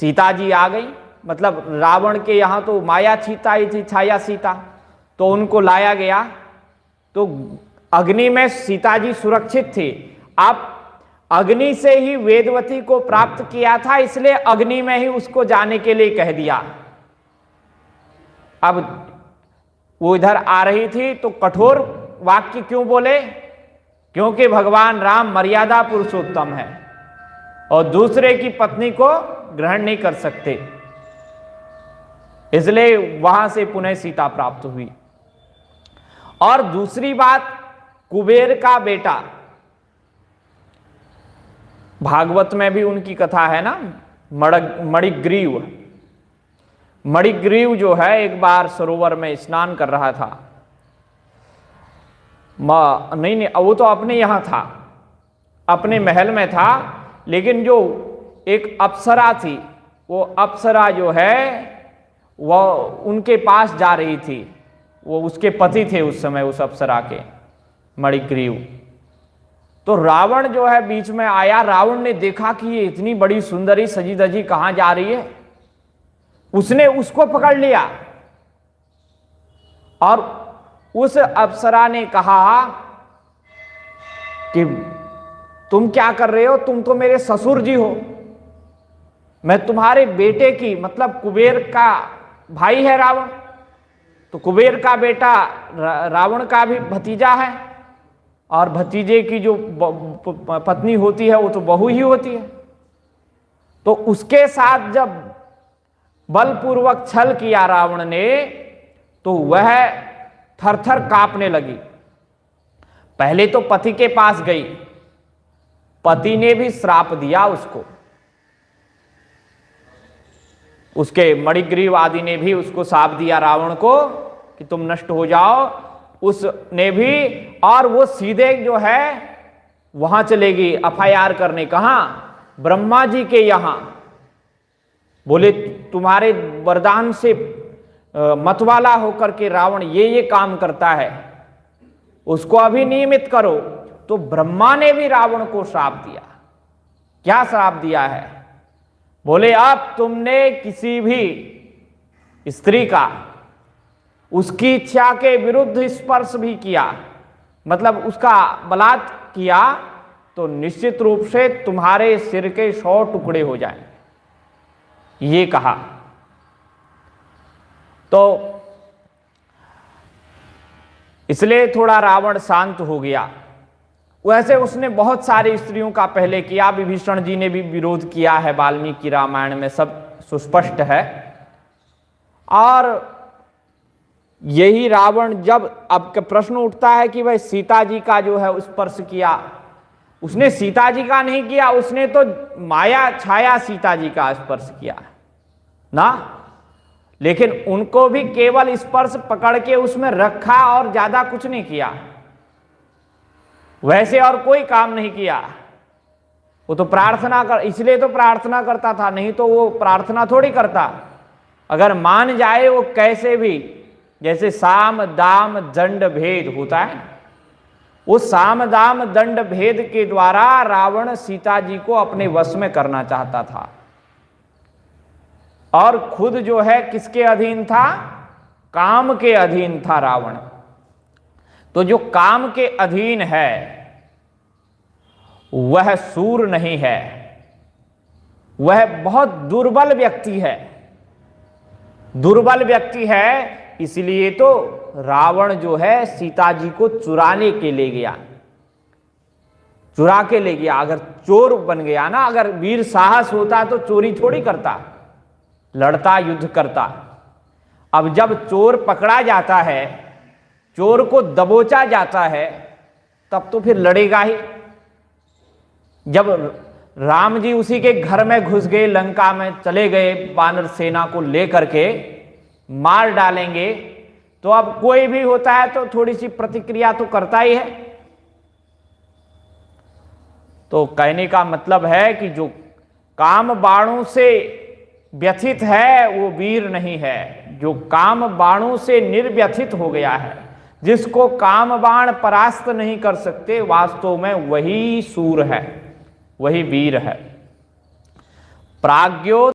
सीता जी आ गई, मतलब रावण के यहाँ तो माया सीता ही थी, छाया सीता, तो उनको लाया गया। तो अग्नि में सीता जी सुरक्षित थी। अब अग्नि से ही वेदवती को प्राप्त किया था, इसलिए अग्नि में ही उसको जाने के लिए कह दिया। अब वो इधर आ रही थी तो कठोर वाक्य क्यों बोले? क्योंकि भगवान राम मर्यादा पुरुषोत्तम है और दूसरे की पत्नी को ग्रहण नहीं कर सकते, इसलिए वहां से पुनः सीता प्राप्त हुई। और दूसरी बात, कुबेर का बेटा, भागवत में भी उनकी कथा है ना, मणिग्रीव। मणिग्रीव जो है एक बार सरोवर में स्नान कर रहा था। नहीं, वो तो अपने यहां था, अपने महल में था, लेकिन जो एक अप्सरा थी, वो अप्सरा जो है वह उनके पास जा रही थी। वो उसके पति थे उस समय, उस अप्सरा के, मणिग्रीव। तो रावण जो है बीच में आया। रावण ने देखा कि ये इतनी बड़ी सुंदरी सजी धजी कहां जा रही है, उसने उसको पकड़ लिया और उस अप्सरा ने कहा कि तुम क्या कर रहे हो, तुम तो मेरे ससुर जी हो, मैं तुम्हारे बेटे की, मतलब कुबेर का भाई है रावण, तो कुबेर का बेटा रावण का भी भतीजा है, और भतीजे की जो पत्नी होती है वो तो बहू ही होती है। तो उसके साथ जब बलपूर्वक छल किया रावण ने, तो वह थरथर कांपने लगी। पहले तो पति के पास गई, पति ने भी श्राप दिया उसको, उसके मणिग्रीव आदि ने भी उसको श्राप दिया रावण को कि तुम नष्ट हो जाओ, उसने भी। और वो सीधे जो है वहां चलेगी FIR करने, कहां? ब्रह्मा जी के यहां। बोले तुम्हारे वरदान से मतवाला होकर के रावण ये काम करता है, उसको अभी नियमित करो। तो ब्रह्मा ने भी रावण को श्राप दिया। क्या श्राप दिया है? बोले अब तुमने किसी भी स्त्री का उसकी इच्छा के विरुद्ध स्पर्श भी किया, मतलब उसका बलात्कार किया, तो निश्चित रूप से तुम्हारे सिर के 100 टुकड़े हो जाएं, ये कहा। तो इसलिए थोड़ा रावण शांत हो गया। वैसे उसने बहुत सारी स्त्रियों का पहले किया, विभीषण जी ने भी विरोध किया है, वाल्मीकि रामायण में सब सुस्पष्ट है। और यही रावण, जब अब प्रश्न उठता है कि भाई सीता जी का जो है स्पर्श किया, उसने सीता जी का नहीं किया, उसने तो माया छाया सीता जी का स्पर्श किया ना, लेकिन उनको भी केवल स्पर्श पकड़ के उसमें रखा और ज्यादा कुछ नहीं किया, वैसे और कोई काम नहीं किया। वो तो प्रार्थना कर, इसलिए तो प्रार्थना करता था, नहीं तो वो प्रार्थना थोड़ी करता। अगर मान जाए वो कैसे भी, जैसे साम दाम दंड भेद होता है, वो साम दाम दंड भेद के द्वारा रावण सीता जी को अपने वश में करना चाहता था, और खुद जो है किसके अधीन था? काम के अधीन था रावण। तो जो काम के अधीन है वह सूर नहीं है, वह बहुत दुर्बल व्यक्ति है। दुर्बल व्यक्ति है, इसलिए तो रावण जो है सीता जी को चुराने के ले गया, चुरा के ले गया। अगर चोर बन गया ना, अगर वीर साहस होता तो चोरी थोड़ी करता, लड़ता, युद्ध करता। अब जब चोर पकड़ा जाता है, चोर को दबोचा जाता है, तब तो फिर लड़ेगा ही। जब राम जी उसी के घर में घुस गए, लंका में चले गए, वानर सेना को लेकर के मार डालेंगे, तो अब कोई भी होता है तो थोड़ी सी प्रतिक्रिया तो करता ही है। तो कहने का मतलब है कि जो काम बाणों से व्यथित है वो वीर नहीं है, जो काम बाणों से निर्व्यथित हो गया है, जिसको काम बाण परास्त नहीं कर सकते, वास्तव में वही सूर है, वही वीर है। प्राज्ञो